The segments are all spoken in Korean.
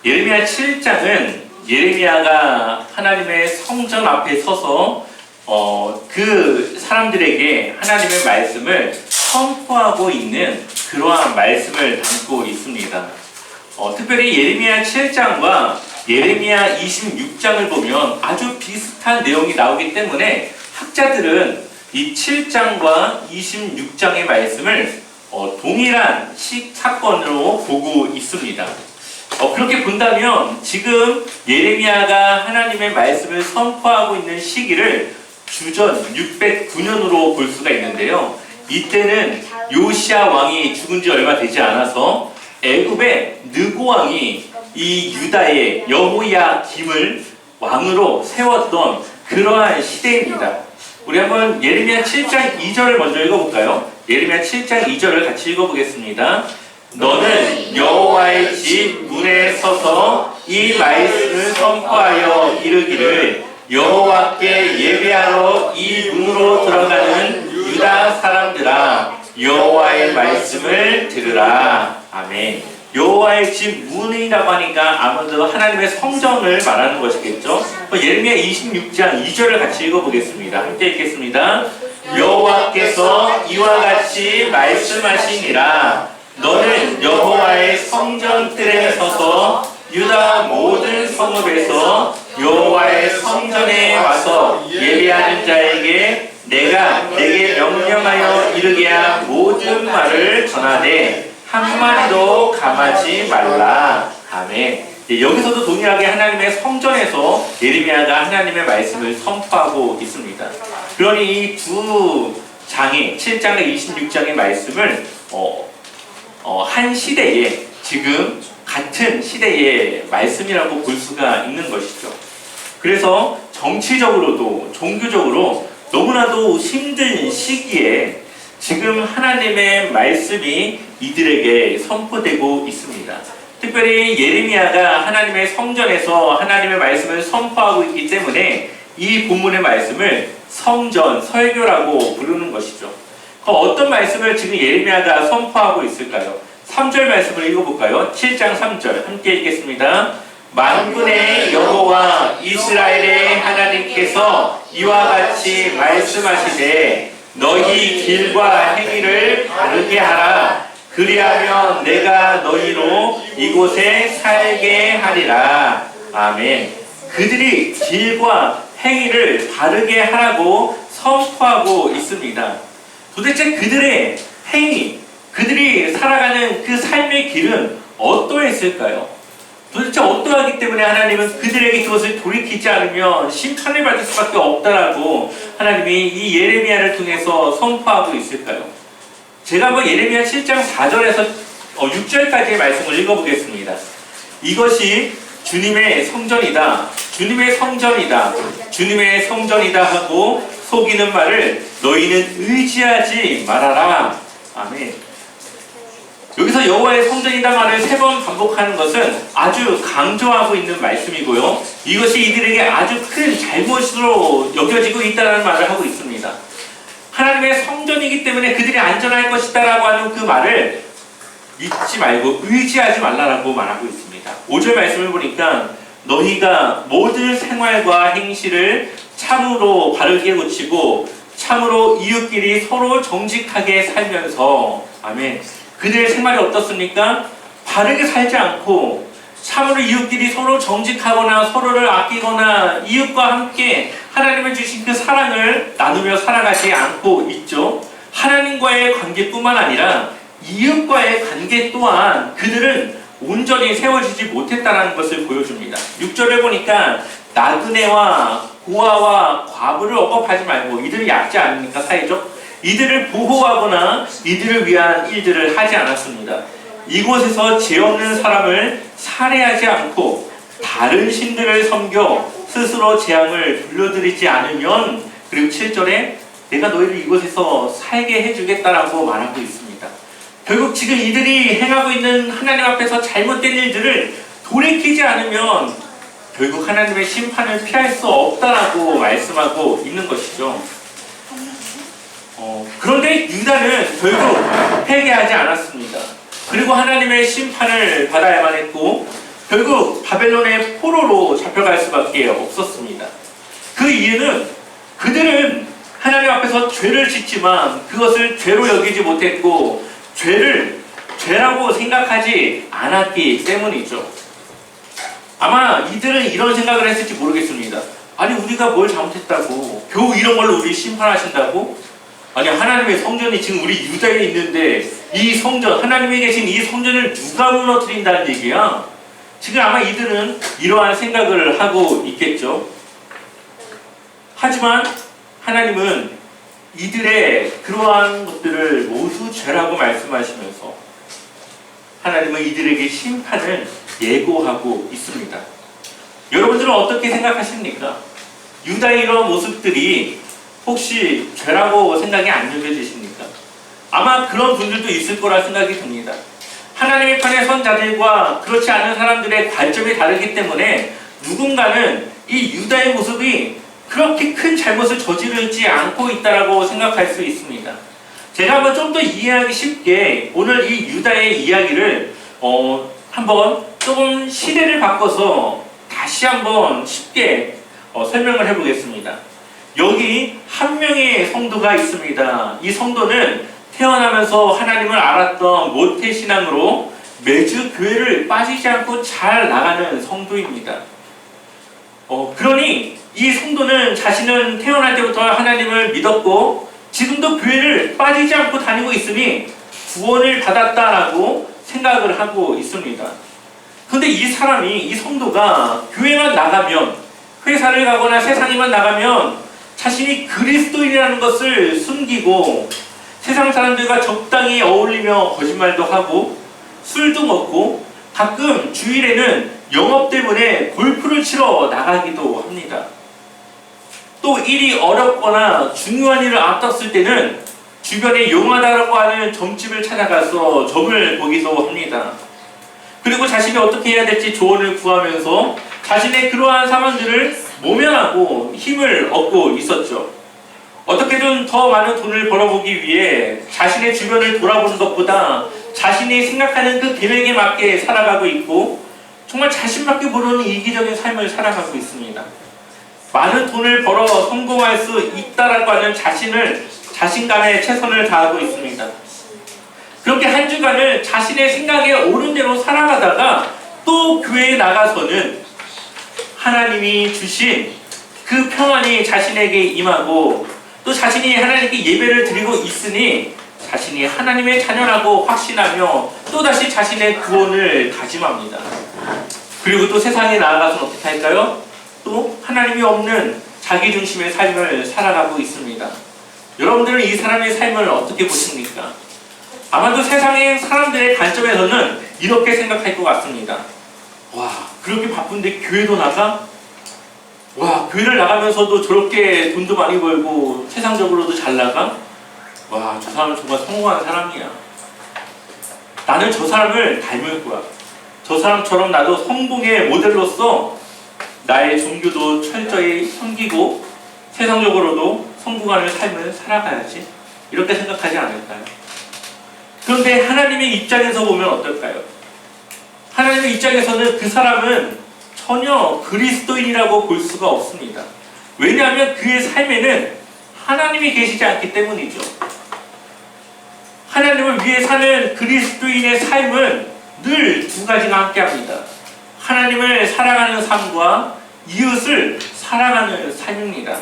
예레미야 7장은 예레미야가 하나님의 성전 앞에 서서 그 사람들에게 하나님의 말씀을 선포하고 있는 그러한 말씀을 담고 있습니다. 특별히 예레미야 7장과 예레미야 26장을 보면 아주 비슷한 내용이 나오기 때문에 학자들은 이 7장과 26장의 말씀을 동일한 사건으로 보고 있습니다. 그렇게 본다면 지금 예레미야가 하나님의 말씀을 선포하고 있는 시기를 주전 609년으로 볼 수가 있는데요. 이때는 요시야 왕이 죽은 지 얼마 되지 않아서 애굽의 느고 왕이 이 유다의 여호야김을 왕으로 세웠던 그러한 시대입니다. 우리 한번 예레미야 7장 2절을 먼저 읽어볼까요? 예레미야 7장 2절을 같이 읽어보겠습니다. 너는 여호와의 집 문에 서서 이 말씀을 선포하여 이르기를 여호와께 예배하러 이 문으로 들어가는 유다 사람들아 여호와의 말씀을 들으라. 아멘. 여호와의 집 문이라고 하니까 아무래도 하나님의 성전을 말하는 것이겠죠. 예레미야 26장 2절을 같이 읽어보겠습니다. 함께 읽겠습니다. 여호와께서 이와 같이 말씀하시니라. 너는 여호와의 성전 뜰에 서서 유다 모든 성읍에서 여호와의 성전에 와서 예배하는 자에게 내가 내게 명령하여 이르게 한 모든 말을 전하되 한마디도 감하지 말라. 아멘. 여기서도 동일하게 하나님의 성전에서 예레미야가 하나님의 말씀을 선포하고 있습니다. 그러니 이 두 장의 7장과 26장의 말씀을 한 시대에 지금 같은 시대의 말씀이라고 볼 수가 있는 것이죠. 그래서 정치적으로도 종교적으로 너무나도 힘든 시기에 지금 하나님의 말씀이 이들에게 선포되고 있습니다. 특별히 예레미야가 하나님의 성전에서 하나님의 말씀을 선포하고 있기 때문에 이 본문의 말씀을 성전 설교라고 부르는 것이죠. 어떤 말씀을 지금 예레미야가 선포하고 있을까요? 3절 말씀을 읽어볼까요? 7장 3절 함께 읽겠습니다. 만군의 여호와 이스라엘의 하나님께서 이와 같이 말씀하시되 너희 길과 행위를 바르게 하라. 그리하면 내가 너희로 이곳에 살게 하리라. 아멘. 그들이 길과 행위를 바르게 하라고 선포하고 있습니다. 도대체 그들의 행위, 그들이 살아가는 그 삶의 길은 어떠했을까요? 도대체 어떠하기 때문에 하나님은 그들에게 그것을 돌이키지 않으면 심판을 받을 수밖에 없다라고 하나님이 이 예레미야를 통해서 선포하고 있을까요? 제가 한번 예레미야 7장 4절에서 6절까지의 말씀을 읽어보겠습니다. 이것이 주님의 성전이다. 주님의 성전이다. 주님의 성전이다 하고 속이는 말을 너희는 의지하지 말아라. 아멘. 여기서 여호와의 성전이다 말을 3번 반복하는 것은 아주 강조하고 있는 말씀이고요. 이것이 이들에게 아주 큰 잘못으로 여겨지고 있다는 말을 하고 있습니다. 하나님의 성전이기 때문에 그들이 안전할 것이다라고 하는 그 말을 믿지 말고 의지하지 말라라고 말하고 있습니다. 5절 말씀을 보니까 너희가 모든 생활과 행실을 참으로 바르게 고치고 참으로 이웃끼리 서로 정직하게 살면서 아멘. 그들의 생활이 어떻습니까? 바르게 살지 않고 참으로 이웃끼리 서로 정직하거나 서로를 아끼거나 이웃과 함께 하나님을 주신 그 사랑을 나누며 살아가지 않고 있죠. 하나님과의 관계뿐만 아니라 이웃과의 관계 또한 그들은 온전히 세워지지 못했다는 것을 보여줍니다. 6절을 보니까 나그네와 고아와 과부를 억압하지 말고 이들이 약지 않습니까? 사회적? 이들을 보호하거나 이들을 위한 일들을 하지 않았습니다. 이곳에서 죄 없는 사람을 살해하지 않고 다른 신들을 섬겨 스스로 재앙을 불러들이지 않으면 그리고 7절에 내가 너희를 이곳에서 살게 해주겠다라고 말하고 있습니다. 결국 지금 이들이 행하고 있는 하나님 앞에서 잘못된 일들을 돌이키지 않으면 결국 하나님의 심판을 피할 수 없다라고 말씀하고 있는 것이죠. 그런데 유다는 결국 회개하지 않았습니다. 그리고 하나님의 심판을 받아야만 했고 결국 바벨론의 포로로 잡혀갈 수밖에 없었습니다. 그 이유는 그들은 하나님 앞에서 죄를 짓지만 그것을 죄로 여기지 못했고 죄를 죄라고 생각하지 않았기 때문이죠. 아마 이들은 이런 생각을 했을지 모르겠습니다. 아니 우리가 뭘 잘못했다고 겨우 이런 걸로 우리 심판하신다고? 아니 하나님의 성전이 지금 우리 유다에 있는데 이 성전, 하나님이 계신 이 성전을 누가 무너뜨린다는 얘기야? 지금 아마 이들은 이러한 생각을 하고 있겠죠. 하지만 하나님은 이들의 그러한 것들을 모두 죄라고 말씀하시면서 하나님은 이들에게 심판을 예고하고 있습니다. 여러분들은 어떻게 생각하십니까? 유다의 이런 모습들이 혹시 죄라고 생각이 안 여겨지십니까? 아마 그런 분들도 있을 거라 생각이 듭니다. 하나님의 편에 선 자들과 그렇지 않은 사람들의 관점이 다르기 때문에 누군가는 이 유다의 모습이 그렇게 큰 잘못을 저지르지 않고 있다고 생각할 수 있습니다. 제가 한번 좀 더 이해하기 쉽게 오늘 이 유다의 이야기를 한번 조금 시대를 바꿔서 다시 한번 쉽게 설명을 해보겠습니다. 여기 한 명의 성도가 있습니다. 이 성도는 태어나면서 하나님을 알았던 모태신앙으로 매주 교회를 빠지지 않고 잘 나가는 성도입니다. 그러니 이 성도는 자신은 태어날 때부터 하나님을 믿었고 지금도 교회를 빠지지 않고 다니고 있으니 구원을 받았다라고 생각을 하고 있습니다. 그런데 이 사람이, 이 성도가 교회만 나가면, 회사를 가거나 세상에만 나가면 자신이 그리스도인이라는 것을 숨기고 세상 사람들과 적당히 어울리며 거짓말도 하고 술도 먹고 가끔 주일에는 영업 때문에 골프를 치러 나가기도 합니다. 또 일이 어렵거나 중요한 일을 앞뒀을 때는 주변에 용하다고 하는 점집을 찾아가서 점을 보기도 합니다. 그리고 자신이 어떻게 해야 될지 조언을 구하면서 자신의 그러한 상황들을 모면하고 힘을 얻고 있었죠. 어떻게든 더 많은 돈을 벌어보기 위해 자신의 주변을 돌아보는 것보다 자신이 생각하는 그 계획에 맞게 살아가고 있고 정말 자신밖에 모르는 이기적인 삶을 살아가고 있습니다. 많은 돈을 벌어 성공할 수 있다라고 하는 자신감에 최선을 다하고 있습니다. 그렇게 한 주간을 자신의 생각에 옳은 대로 살아가다가 또 교회에 나가서는 하나님이 주신 그 평안이 자신에게 임하고 또 자신이 하나님께 예배를 드리고 있으니 자신이 하나님의 자녀라고 확신하며 또다시 자신의 구원을 다짐합니다. 그리고 또 세상에 나아가서 어떻게 할까요? 또 하나님이 없는 자기중심의 삶을 살아가고 있습니다. 여러분들은 이 사람의 삶을 어떻게 보십니까? 아마도 세상의 사람들의 관점에서는 이렇게 생각할 것 같습니다. 와, 그렇게 바쁜데 교회도 나가? 와, 교회를 나가면서도 저렇게 돈도 많이 벌고 세상적으로도 잘 나가? 와, 저 사람은 정말 성공한 사람이야. 나는 저 사람을 닮을 거야. 저 사람처럼 나도 성공의 모델로서 나의 종교도 철저히 섬기고 세상적으로도 성공하는 삶을 살아가야지. 이렇게 생각하지 않을까요? 그런데 하나님의 입장에서 보면 어떨까요? 하나님의 입장에서는 그 사람은 전혀 그리스도인이라고 볼 수가 없습니다. 왜냐하면 그의 삶에는 하나님이 계시지 않기 때문이죠. 하나님을 위해 사는 그리스도인의 삶은 늘 두 가지가 함께합니다. 하나님을 사랑하는 삶과 이웃을 사랑하는 삶입니다.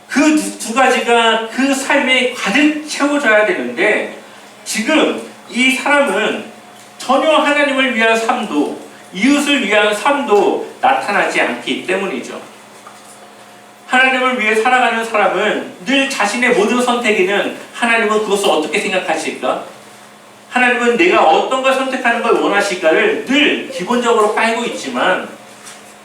그 두 가지가 그 삶에 가득 채워져야 되는데 지금 이 사람은 전혀 하나님을 위한 삶도 이웃을 위한 삶도 나타나지 않기 때문이죠. 하나님을 위해 살아가는 사람은 늘 자신의 모든 선택에는 하나님은 그것을 어떻게 생각하실까? 하나님은 내가 어떤 걸 선택하는 걸 원하실까를 늘 기본적으로 깔고 있지만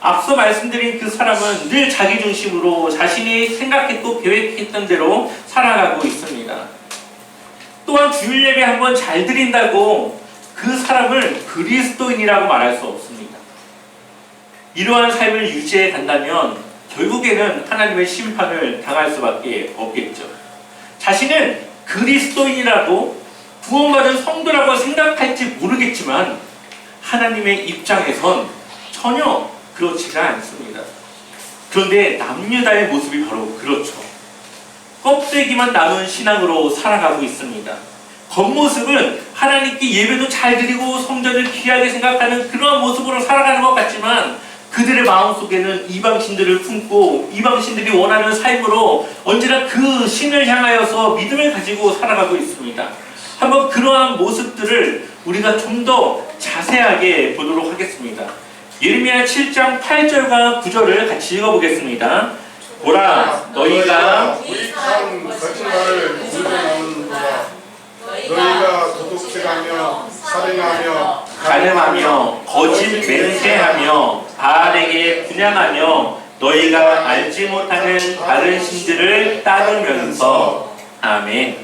앞서 말씀드린 그 사람은 늘 자기중심으로 자신이 생각했고 계획했던 대로 살아가고 있습니다. 또한 주일 예배 한번 잘 드린다고 그 사람을 그리스도인이라고 말할 수 없습니다. 이러한 삶을 유지해 간다면 결국에는 하나님의 심판을 당할 수밖에 없겠죠. 자신은 그리스도인이라고 구원받은 성도라고 생각할지 모르겠지만 하나님의 입장에선 전혀 그렇지가 않습니다. 그런데 남유다의 모습이 바로 그렇죠. 껍데기만 남은 신앙으로 살아가고 있습니다. 겉모습은 하나님께 예배도 잘 드리고 성전을 귀하게 생각하는 그러한 모습으로 살아가는 것 같지만 그들의 마음속에는 이방신들을 품고 이방신들이 원하는 삶으로 언제나 그 신을 향하여서 믿음을 가지고 살아가고 있습니다. 한번 그러한 모습들을 우리가 좀 더 자세하게 보도록 하겠습니다. 예레미야 7장 8절과 9절을 같이 읽어보겠습니다. 보라, 너희가 무익한 거짓말을 우겨놓는도다. 너희가 도둑질하며 살인하며 간음하며 거짓 맹세하며 바알에게 분향하며 너희가 알지 못하는 다른 신들을 따르면서. 아멘.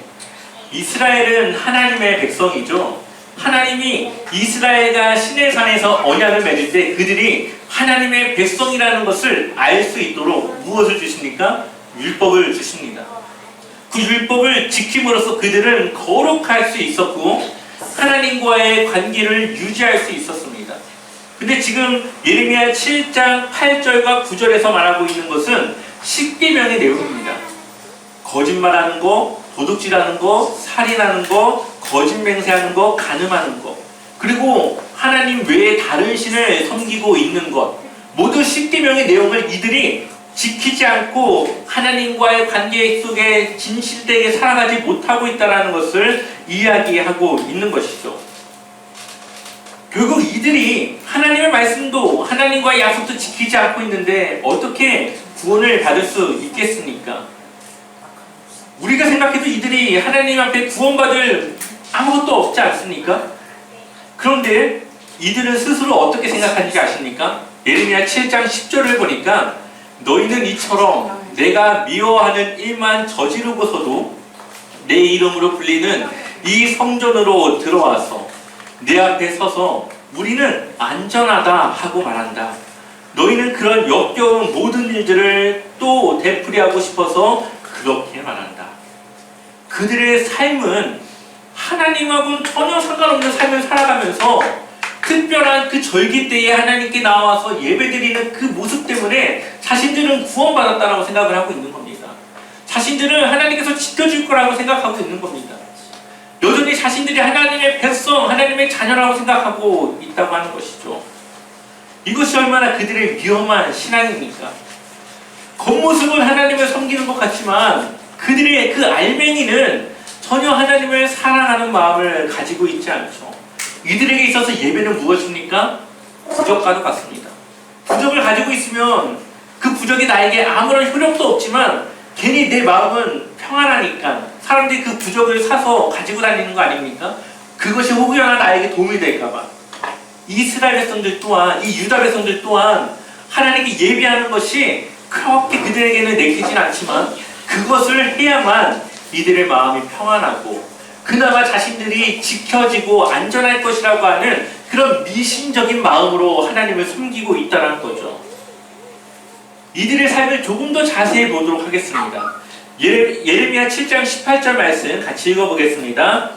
이스라엘은 하나님의 백성이죠. 하나님이 이스라엘과 시내산에서 언약을 맺을 때 그들이 하나님의 백성이라는 것을 알 수 있도록 무엇을 주십니까? 율법을 주십니다. 그 율법을 지킴으로써 그들은 거룩할 수 있었고 하나님과의 관계를 유지할 수 있었습니다. 근데 지금 예레미야 7장 8절과 9절에서 말하고 있는 것은 십계명의 내용입니다. 거짓말하는 거, 도둑질하는 거, 살인하는 거, 거짓 맹세하는 거, 간음하는 거, 그리고 하나님 외에 다른 신을 섬기고 있는 것, 모두 십계명의 내용을 이들이 지키지 않고 하나님과의 관계 속에 진실되게 살아가지 못하고 있다는 것을 이야기하고 있는 것이죠. 결국 이들이 하나님의 말씀도 하나님과의 약속도 지키지 않고 있는데 어떻게 구원을 받을 수 있겠습니까? 우리가 생각해도 이들이 하나님 앞에 구원받을 아무것도 없지 않습니까? 그런데 이들은 스스로 어떻게 생각하는지 아십니까? 예레미야 7장 10절을 보니까 너희는 이처럼 내가 미워하는 일만 저지르고서도 내 이름으로 불리는 이 성전으로 들어와서 내 앞에 서서 우리는 안전하다 하고 말한다. 너희는 그런 역겨운 모든 일들을 또 되풀이하고 싶어서 그렇게 말한다. 그들의 삶은 하나님하고는 전혀 상관없는 삶을 살아가면서 특별한 그 절기 때에 하나님께 나와서 예배드리는 그 모습 때문에 자신들은 구원받았다라고 생각을 하고 있는 겁니다. 자신들은 하나님께서 지켜줄 거라고 생각하고 있는 겁니다. 여전히 자신들이 하나님의 백성, 하나님의 자녀라고 생각하고 있다고 하는 것이죠. 이것이 얼마나 그들의 위험한 신앙입니까? 겉모습은 하나님을 섬기는 것 같지만 그들의 그 알맹이는 전혀 하나님을 사랑하는 마음을 가지고 있지 않죠. 이들에게 있어서 예배는 무엇입니까? 부적과도 같습니다. 부적을 가지고 있으면 그 부적이 나에게 아무런 효력도 없지만 괜히 내 마음은 평안하니까 사람들이 그 부적을 사서 가지고 다니는 거 아닙니까? 그것이 혹여나 나에게 도움이 될까봐. 이스라엘 백성들 또한, 이 유다 백성들 또한 하나님께 예배하는 것이 그렇게 그들에게는 내키진 않지만 그것을 해야만 이들의 마음이 평안하고 그나마 자신들이 지켜지고 안전할 것이라고 하는 그런 미신적인 마음으로 하나님을 섬기고 있다는 거죠. 이들의 삶을 조금 더 자세히 보도록 하겠습니다. 예레미야 7장 18절 말씀 같이 읽어보겠습니다.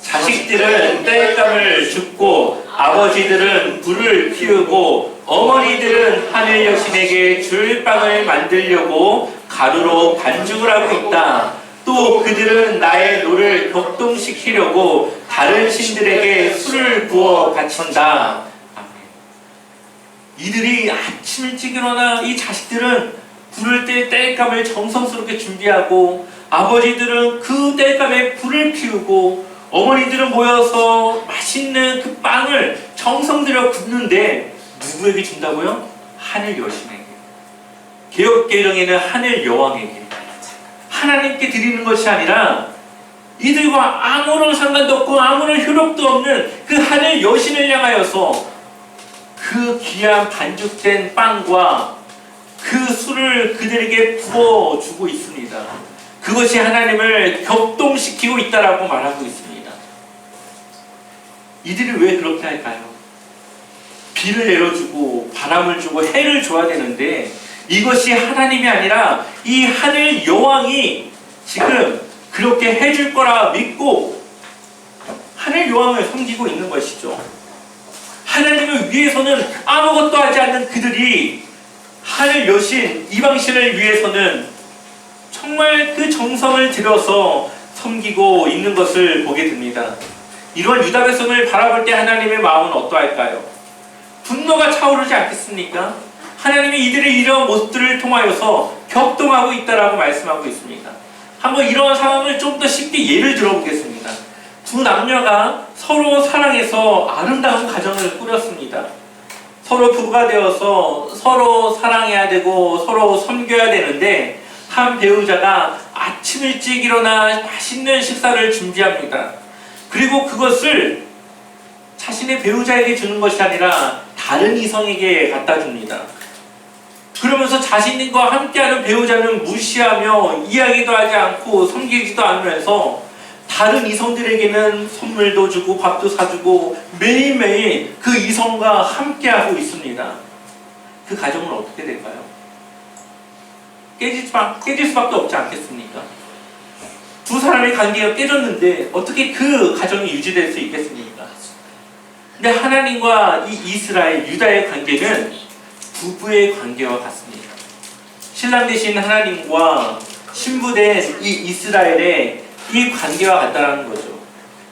자식들은 땔감을 줍고 아버지들은 불을 피우고 어머니들은 하늘 여신에게 줄 빵을 만들려고 가루로 반죽을 하고 있다. 또 그들은 나의 노를 격동시키려고 다른 신들에게 술을 부어 바친다. 이들이 아침 일찍 일어나 이 자식들은 불을 뗄 땔감을 정성스럽게 준비하고 아버지들은 그 땔감에 불을 피우고 어머니들은 모여서 맛있는 그 빵을 정성 들여 굽는데 누구에게 준다고요? 하늘 여신에게. 개역개정에는 하늘 여왕에게. 하나님께 드리는 것이 아니라 이들과 아무런 상관도 없고 아무런 효력도 없는 그 하늘 여신을 향하여서 그 귀한 반죽된 빵과 그 술을 그들에게 부어주고 있습니다. 그것이 하나님을 격동시키고 있다라고 말하고 있습니다. 이들이 왜 그렇게 할까요? 비를 내려주고 바람을 주고 해를 줘야 되는데 이것이 하나님이 아니라 이 하늘 여왕이 지금 그렇게 해줄 거라 믿고 하늘 여왕을 섬기고 있는 것이죠. 하나님을 위해서는 아무것도 하지 않는 그들이 하늘 여신 이방신을 위해서는 정말 그 정성을 들여서 섬기고 있는 것을 보게 됩니다. 이런 유다 백성을 바라볼 때 하나님의 마음은 어떠할까요? 분노가 차오르지 않겠습니까? 하나님이 이들의 이러한 모습들을 통하여서 격동하고 있다라고 말씀하고 있습니다. 한번 이러한 상황을 좀 더 쉽게 예를 들어보겠습니다. 두 남녀가 서로 사랑해서 아름다운 가정을 꾸렸습니다. 서로 부부가 되어서 서로 사랑해야 되고 서로 섬겨야 되는데 한 배우자가 아침 일찍 일어나 맛있는 식사를 준비합니다. 그리고 그것을 자신의 배우자에게 주는 것이 아니라 다른 이성에게 갖다 줍니다. 그러면서 자신과 함께하는 배우자는 무시하며 이야기도 하지 않고 섬기지도 않으면서 다른 이성들에게는 선물도 주고 밥도 사주고 매일매일 그 이성과 함께하고 있습니다. 그 가정은 어떻게 될까요? 깨질 수밖에 없지 않겠습니까? 두 사람의 관계가 깨졌는데 어떻게 그 가정이 유지될 수 있겠습니까? 근데 하나님과 이 이스라엘, 유다의 관계는 부부의 관계와 같습니다. 신랑 되신 하나님과 신부된 이 이스라엘의 이 관계와 같다라는 거죠.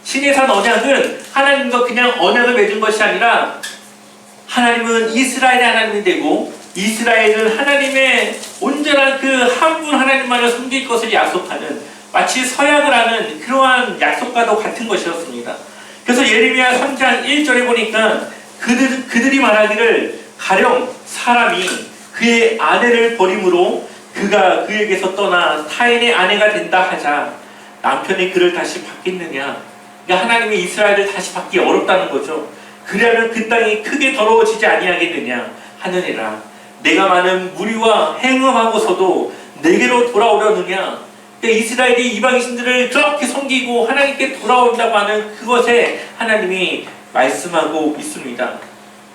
신의 산 언약은 하나님과 그냥 언약을 맺은 것이 아니라 하나님은 이스라엘의 하나님이 되고 이스라엘은 하나님의 온전한 그 한 분 하나님만을 섬길 것을 약속하는 마치 서약을 하는 그러한 약속과도 같은 것이었습니다. 그래서 예레미야 3장 1절에 보니까 그들이 말하기를 가령 사람이 그의 아내를 버림으로 그가 그에게서 떠나 타인의 아내가 된다 하자 남편이 그를 다시 받겠느냐. 그러니까 하나님이 이스라엘을 다시 받기 어렵다는 거죠. 그리하면 그 땅이 크게 더러워지지 아니하겠느냐 하느니라. 내가 많은 무리와 행음하고서도 내게로 돌아오려느냐. 그러니까 이스라엘이 이방신들을 그렇게 섬기고 하나님께 돌아온다고 하는 그것에 하나님이 말씀하고 있습니다.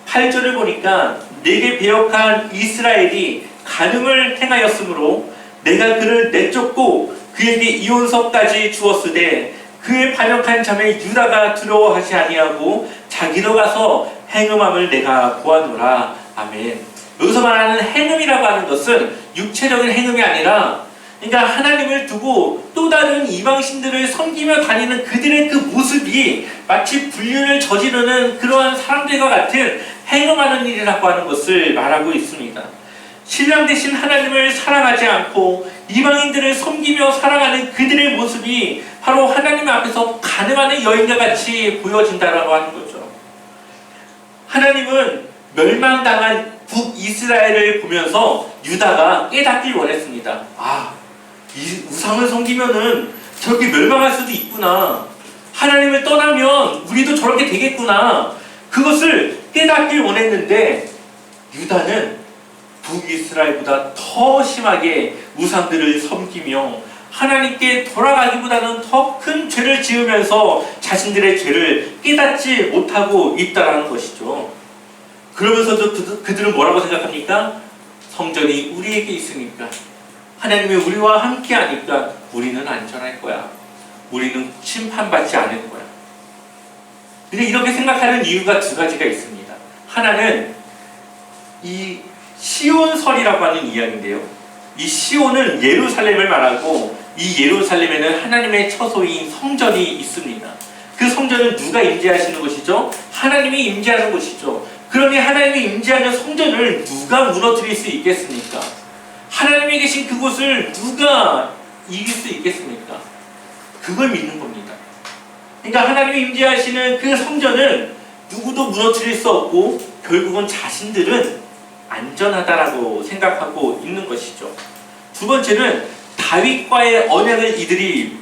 8절을 보니까 내게 배역한 이스라엘이 간음을 행하였으므로 내가 그를 내쫓고 그에게 이혼서까지 주었으되 그의 반역한 자매 유다가 두려워하지 아니하고 자기로 가서 행음함을 내가 보아노라. 아멘. 여기서 말하는 행음이라고 하는 것은 육체적인 행음이 아니라 그러니까 하나님을 두고 또 다른 이방신들을 섬기며 다니는 그들의 그 모습이 마치 불륜을 저지르는 그러한 사람들과 같은 행음하는 일이라고 하는 것을 말하고 있습니다. 신랑 되신 하나님을 사랑하지 않고 이방인들을 섬기며 살아가는 그들의 모습이 바로 하나님 앞에서 간음하는 여인과 같이 보여진다라고 하는 거죠. 하나님은 멸망당한 북이스라엘을 보면서 유다가 깨닫길 원했습니다. 이 우상을 섬기면은 저렇게 멸망할 수도 있구나. 하나님을 떠나면 우리도 저렇게 되겠구나. 그것을 깨닫길 원했는데 유다는 북이스라엘보다 더 심하게 우상들을 섬기며 하나님께 돌아가기보다는 더 큰 죄를 지으면서 자신들의 죄를 깨닫지 못하고 있다는 것이죠. 그러면서도 그들은 뭐라고 생각합니까? 성전이 우리에게 있으니까 하나님이 우리와 함께 하니까 우리는 안전할 거야. 우리는 심판받지 않을 거야. 근데 이렇게 생각하는 이유가 두 가지가 있습니다. 하나는 이 시온설이라고 하는 이야기인데요. 이 시온은 예루살렘을 말하고 이 예루살렘에는 하나님의 처소인 성전이 있습니다. 그 성전은 누가 임재하시는 것이죠? 하나님이 임재하는 것이죠. 그러니 하나님이 임재하는 성전을 누가 무너뜨릴 수 있겠습니까? 하나님이 계신 그곳을 누가 이길 수 있겠습니까? 그걸 믿는 겁니다. 그러니까 하나님이 임재하시는 그 성전을 누구도 무너뜨릴 수 없고 결국은 자신들은 안전하다라고 생각하고 있는 것이죠. 두 번째는 다윗과의 언약을 이들이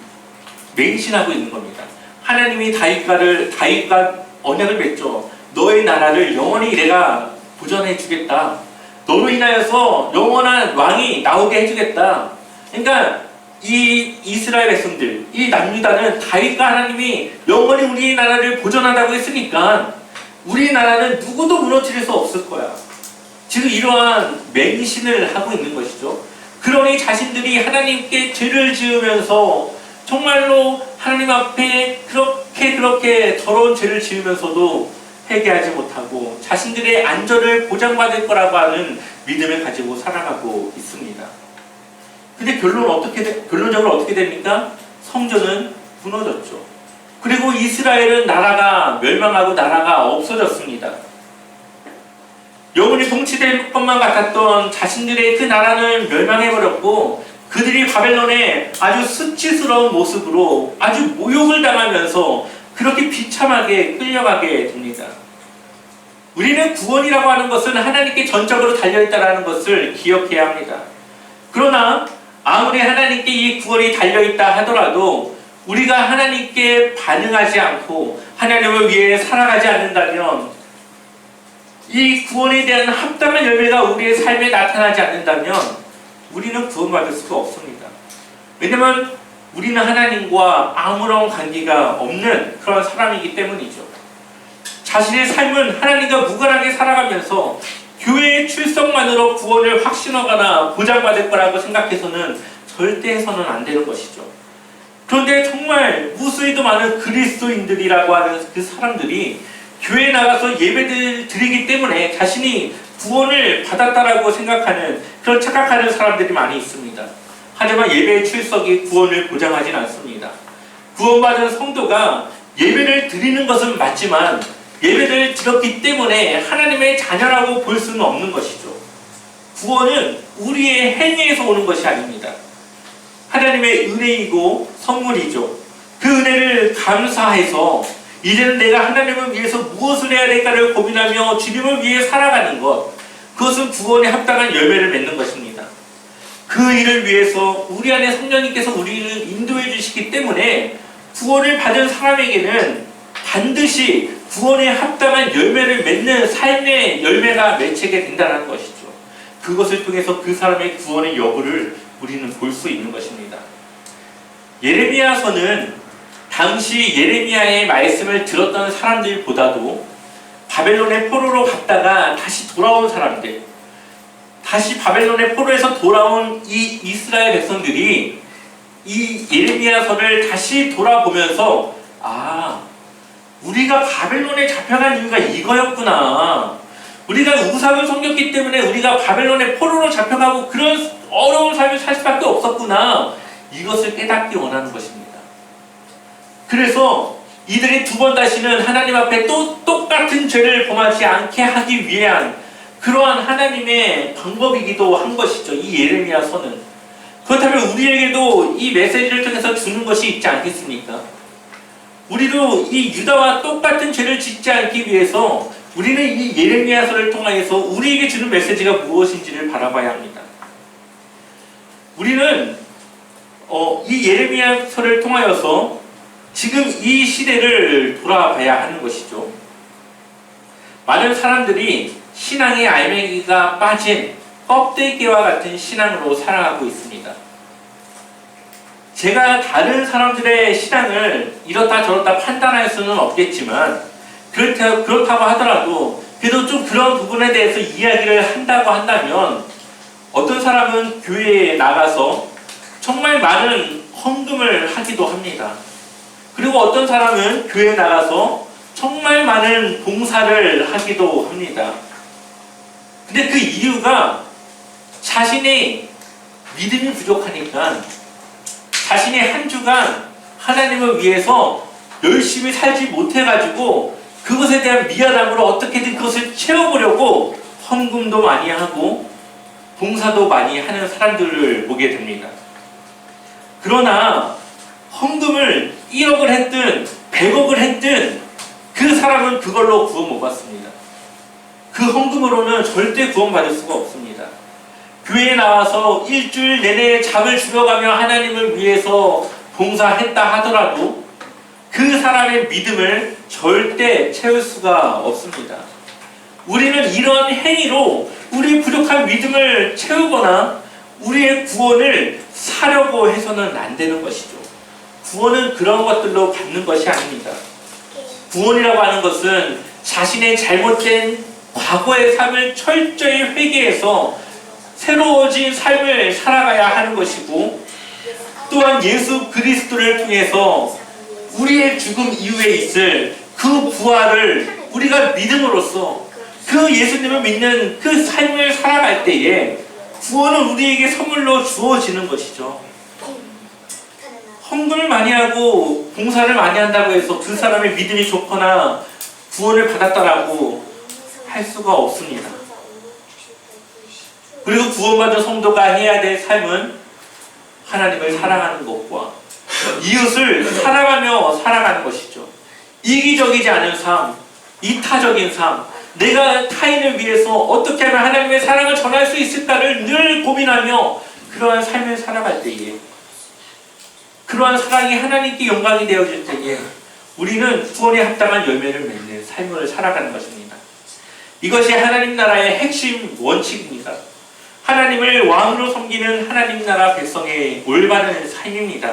맹신하고 있는 겁니다. 하나님이 다윗과 언약을 맺죠. 너의 나라를 영원히 내가 보존해 주겠다. 너로 인하여서 영원한 왕이 나오게 해주겠다. 그러니까 이 이스라엘 백성들, 이 남유다는 다윗과 하나님이 영원히 우리 나라를 보존한다고 했으니까 우리 나라는 누구도 무너뜨릴 수 없을 거야. 지금 이러한 맹신을 하고 있는 것이죠. 그러니 자신들이 하나님께 죄를 지으면서 정말로 하나님 앞에 그렇게 더러운 죄를 지으면서도 회개하지 못하고 자신들의 안전을 보장받을 거라고 하는 믿음을 가지고 살아가고 있습니다. 근데 결론적으로 어떻게 됩니까? 성전은 무너졌죠. 그리고 이스라엘은 나라가 멸망하고 나라가 없어졌습니다. 영원히 통치될 것만 같았던 자신들의 그 나라는 멸망해버렸고 그들이 바벨론의 아주 수치스러운 모습으로 아주 모욕을 당하면서 그렇게 비참하게 끌려가게 됩니다. 우리는 구원이라고 하는 것은 하나님께 전적으로 달려있다는 것을 기억해야 합니다. 그러나 아무리 하나님께 이 구원이 달려있다 하더라도 우리가 하나님께 반응하지 않고 하나님을 위해 살아가지 않는다면, 이 구원에 대한 합당한 열매가 우리의 삶에 나타나지 않는다면 우리는 구원받을 수가 없습니다. 왜냐하면 우리는 하나님과 아무런 관계가 없는 그런 사람이기 때문이죠. 자신의 삶은 하나님과 무관하게 살아가면서 교회의 출석만으로 구원을 확신하거나 보장받을 거라고 생각해서는 절대 해서는 안 되는 것이죠. 그런데 정말 무수히도 많은 그리스도인들이라고 하는 그 사람들이 교회에 나가서 예배를 드리기 때문에 자신이 구원을 받았다라고 생각하는, 그런 착각하는 사람들이 많이 있습니다. 하지만 예배의 출석이 구원을 보장하진 않습니다. 구원받은 성도가 예배를 드리는 것은 맞지만 예배를 드렸기 때문에 하나님의 자녀라고 볼 수는 없는 것이죠. 구원은 우리의 행위에서 오는 것이 아닙니다. 하나님의 은혜이고 선물이죠. 그 은혜를 감사해서 이제는 내가 하나님을 위해서 무엇을 해야 될까를 고민하며 주님을 위해 살아가는 것, 그것은 구원에 합당한 열매를 맺는 것입니다. 그 일을 위해서 우리 안에 성령님께서 우리를 인도해 주시기 때문에 구원을 받은 사람에게는 반드시 구원에 합당한 열매를 맺는 삶의 열매가 맺히게 된다는 것이죠. 그것을 통해서 그 사람의 구원의 여부를 우리는 볼 수 있는 것입니다. 예레미야서는 당시 예레미야의 말씀을 들었던 사람들보다도 바벨론의 포로로 갔다가 다시 돌아온 사람들, 다시 바벨론의 포로에서 돌아온 이 이스라엘 백성들이 이 예레미야서를 다시 돌아보면서, 아, 우리가 바벨론에 잡혀간 이유가 이거였구나. 우리가 우상을 섬겼기 때문에 우리가 바벨론의 포로로 잡혀가고 그런 어려운 삶을 살 수밖에 없었구나. 이것을 깨닫기 원하는 것입니다. 그래서 이들이 두 번 다시는 하나님 앞에 또 똑같은 죄를 범하지 않게 하기 위한 그러한 하나님의 방법이기도 한 것이죠. 이 예레미야서는. 그렇다면 우리에게도 이 메시지를 통해서 주는 것이 있지 않겠습니까? 우리도 이 유다와 똑같은 죄를 짓지 않기 위해서 우리는 이 예레미야서를 통하여서 우리에게 주는 메시지가 무엇인지를 바라봐야 합니다. 우리는 이 예레미야서를 통하여서 지금 이 시대를 돌아봐야 하는 것이죠. 많은 사람들이 신앙의 알맹이가 빠진 껍데기와 같은 신앙으로 살아가고 있습니다. 제가 다른 사람들의 신앙을 이렇다 저렇다 판단할 수는 없겠지만 그렇다고 하더라도 그래도 좀 그런 부분에 대해서 이야기를 한다고 한다면, 어떤 사람은 교회에 나가서 정말 많은 헌금을 하기도 합니다. 그리고 어떤 사람은 교회에 나가서 정말 많은 봉사를 하기도 합니다. 근데 그 이유가 자신의 믿음이 부족하니까, 자신이 한 주간 하나님을 위해서 열심히 살지 못해가지고 그것에 대한 미안함으로 어떻게든 그것을 채워보려고 헌금도 많이 하고 봉사도 많이 하는 사람들을 보게 됩니다. 그러나 헌금을 1억을 했든 100억을 했든 그 사람은 그걸로 구원 못 받습니다. 그 헌금으로는 절대 구원받을 수가 없습니다. 교회에 나와서 일주일 내내 잠을 줄여가며 하나님을 위해서 봉사했다 하더라도 그 사람의 믿음을 절대 채울 수가 없습니다. 우리는 이런 행위로 우리의 부족한 믿음을 채우거나 우리의 구원을 사려고 해서는 안 되는 것이죠. 구원은 그런 것들로 받는 것이 아닙니다. 구원이라고 하는 것은 자신의 잘못된 과거의 삶을 철저히 회개해서 새로워진 삶을 살아가야 하는 것이고, 또한 예수 그리스도를 통해서 우리의 죽음 이후에 있을 그 부활을 우리가 믿음으로써 그 예수님을 믿는 그 삶을 살아갈 때에 구원은 우리에게 선물로 주어지는 것이죠. 헌금을 많이 하고 봉사를 많이 한다고 해서 그 사람의 믿음이 좋거나 구원을 받았다라고 할 수가 없습니다. 그리고 구원받은 성도가 해야 될 삶은 하나님을 사랑하는 것과 이웃을 사랑하며 살아가는 것이죠. 이기적이지 않은 삶, 이타적인 삶, 내가 타인을 위해서 어떻게 하면 하나님의 사랑을 전할 수 있을까를 늘 고민하며 그러한 삶을 살아갈 때에, 그러한 사랑이 하나님께 영광이 되어질 때에 우리는 구원에 합당한 열매를 맺는 삶을 살아가는 것입니다. 이것이 하나님 나라의 핵심 원칙입니다. 하나님을 왕으로 섬기는 하나님 나라 백성의 올바른 삶입니다.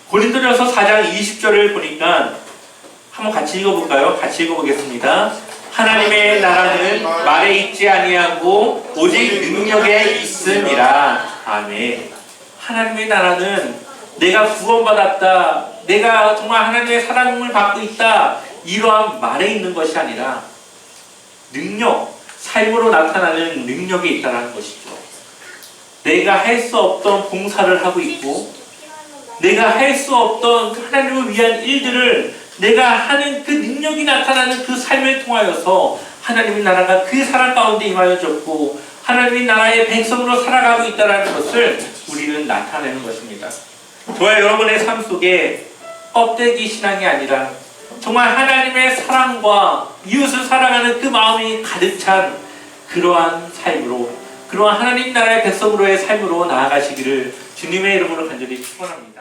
고린도전서 4장 20절을 보니까 한번 같이 읽어볼까요? 같이 읽어보겠습니다. 하나님의 나라는 말에 있지 아니하고 오직 능력에 있음이라. 아멘. 하나님의 나라는 내가 구원받았다, 내가 정말 하나님의 사랑을 받고 있다, 이러한 말에 있는 것이 아니라 능력, 삶으로 나타나는 능력이 있다는 것이죠. 내가 할 수 없던 봉사를 하고 있고, 내가 할 수 없던 하나님을 위한 일들을 내가 하는 그 능력이 나타나는 그 삶을 통하여서 하나님의 나라가 그 사람 가운데 임하여졌고 하나님의 나라의 백성으로 살아가고 있다는 것을 우리는 나타내는 것입니다. 저와 여러분의 삶 속에 껍데기 신앙이 아니라 정말 하나님의 사랑과 이웃을 사랑하는 그 마음이 가득 찬 그러한 삶으로, 그러한 하나님 나라의 백성으로의 삶으로 나아가시기를 주님의 이름으로 간절히 축원합니다.